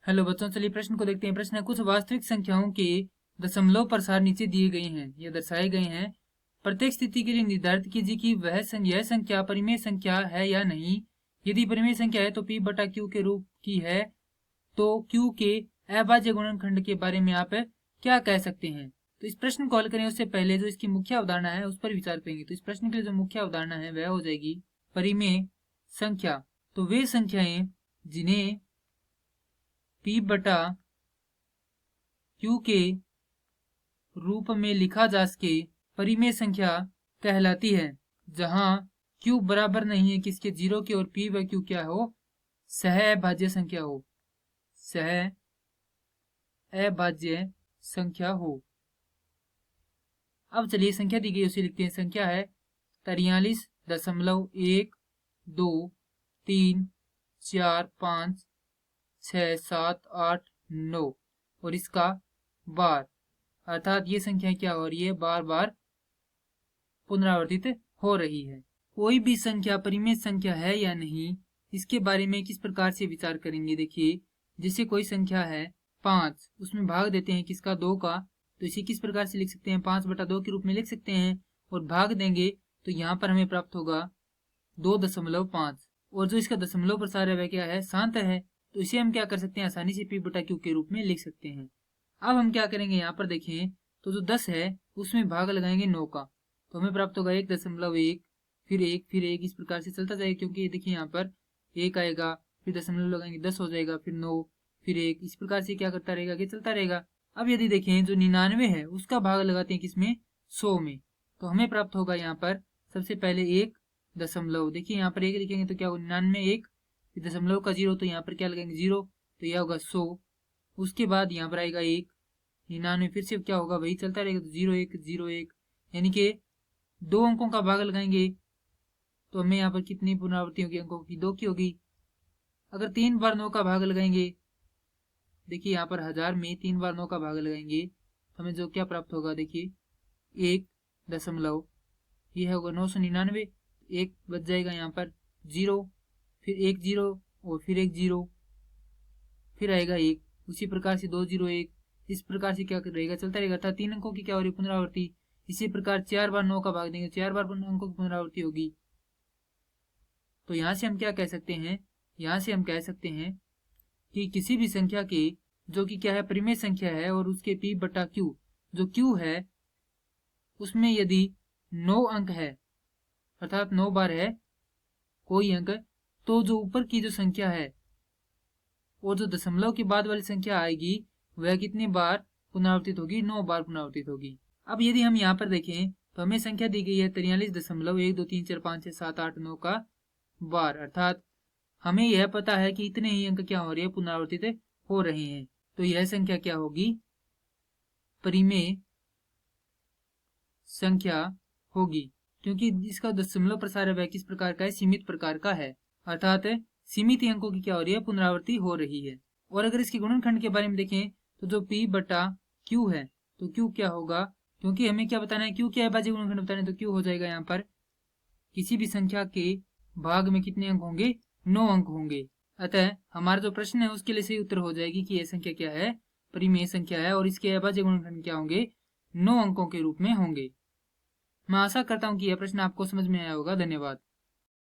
Hello बच्चों, चलिए प्रश्न को देखते हैं। प्रश्न है, कुछ वास्तविक संख्याओं के दशमलव प्रसार नीचे दिए गए हैं या दर्शाए गए हैं। प्रत्येक स्थिति के लिए निर्धारित कीजिए कि यह संख्या परिमेय संख्या है या नहीं। यदि परिमेय संख्या है तो p बटा q के रूप की है, तो q के अभाज्य गुणनखंड के बारे में आप क्या कह सकते हैं। तो इस प्रश्न को हल करें उससे पहले जो इसकी मुख्य अवधारणा है उस पर विचार करेंगे। तो इस प्रश्न के लिए जो मुख्य अवधारणा है वह हो जाएगी परिमेय संख्या। तो वे संख्याएं जिन्हें p बटा q के रूप में लिखा जा सके परिमेय संख्या कहलाती है, जहां q बराबर नहीं है किसके, जीरो के, और p व q क्या हो, सहअभाज्य संख्या हो, सहअभाज्य संख्या हो। अब चलिए संख्या दी गई उसे लिखते हैं। संख्या है 43.123456789 और इसका बार, अर्थात ये संख्या क्या हो रही है, बार बार पुनरावर्तित हो रही है। कोई भी संख्या परिमेय संख्या है या नहीं, इसके बारे में किस प्रकार से विचार करेंगे। देखिए, जैसे कोई संख्या है 5, उसमें भाग देते हैं किसका, 2 का, तो इसे किस प्रकार से लिख सकते हैं, 5/2 के रूप में लिख सकते हैं। और भाग देंगे तो यहाँ पर हमें प्राप्त होगा 2.5, और जो इसका दशमलव प्रसार है वह क्या है, शांत है। तो इसे हम क्या कर सकते हैं, आसानी से p बटा q के रूप में लिख सकते हैं। अब हम क्या करेंगे, यहाँ पर देखें तो जो 10 है उसमें भाग लगाएंगे 9 का, तो हमें प्राप्त होगा 1.1, फिर 1, फिर 1, इस प्रकार से चलता जाएगा। क्योंकि देखिए यहाँ पर 1 आएगा, फिर दशमलव लगाएंगे 10 हो जाएगा, फिर 9, फिर 1, इस प्रकार से क्या करता रहेगा, कि चलता रहेगा। अब यदि देखें जो 99 है उसका भाग लगाते हैं किसमें, 100 में, तो हमें प्राप्त होगा यहाँ पर सबसे पहले 1 दशमलव, देखिए यहाँ पर 1 लिखेंगे तो क्या होगा 99, 1, फिर दशमलव का 0, तो यहाँ पर क्या लगाएंगे 0, तो यह होगा 100। उसके बाद यहाँ पर आएगा 1, 99, फिर से क्या होगा, वही चलता रहेगा, तो 01, 01, यानी कि 2 अंकों का भाग लगाएंगे तो हमें यहाँ पर कितनी पुनरावृत्ति होगी, अंकों की 2 की होगी। अगर 3 बार 9 का भाग लगाएंगे, देखिए यहाँ पर 1000 में 3 बार 9 का भाग लगाएंगे तो हमें जो क्या प्राप्त होगा, देखिए 1 दशमलव, यह होगा 999, 1 बच जाएगा यहाँ पर 0, फिर 1 0 और फिर 1 0, फिर आएगा 1, उसी प्रकार से 2 0 1, इस प्रकार से क्या रहेगा, चलता रहेगा। अर्थात 3 अंकों की क्या हो रही है, पुनरावृत्ति। इसी प्रकार 4 बार 9 का भाग देंगे, 4 बार अंकों की पुनरावृत्ति होगी। तो यहाँ से हम क्या कह सकते हैं, यहाँ से हम कह सकते हैं कि किसी भी संख्या के जो कि क्या है, परिमेय संख्या है, और उसके p बटा q, जो q है उसमें यदि 9 अंक है, अर्थात 9 बार है कोई अंक, तो जो ऊपर की जो संख्या है और जो दशमलव के बाद वाली संख्या आएगी वह कितनी बार पुनरावर्तित होगी, 9 बार पुनरावर्तित होगी। अब यदि हम यहाँ पर देखें तो हमें संख्या दी गई है 43.123456789 का बार, अर्थात हमें यह पता है कि इतने ही अंक क्या हो रहे हैं, पुनरावर्तित हो रहे हैं। तो यह संख्या क्या होगी, परिमेय संख्या होगी, क्योंकि इसका दशमलव प्रसार है वह किस प्रकार का है, सीमित प्रकार का है, अर्थात सीमित अंकों की क्या हो रही है, पुनरावृत्ति हो रही है। और अगर इसके गुणनखंड के बारे में देखें तो जो p बटा q है, तो q क्या होगा, क्योंकि हमें क्या बताना है, q क्या है, अभाज्य गुणनखंड बताना है, तो q हो जाएगा यहाँ पर किसी भी संख्या के भाग में कितने अंक होंगे, 9 अंक होंगे। अतः हमारा जो प्रश्न है उसके लिए सही उत्तर हो जाएगी कि यह संख्या क्या है, परिमेय संख्या है, और इसके अभाज्य गुणनखंड क्या होंगे, 9 अंकों के रूप में होंगे। मैं आशा करता हूं कि यह प्रश्न आपको समझ में आया होगा। धन्यवाद।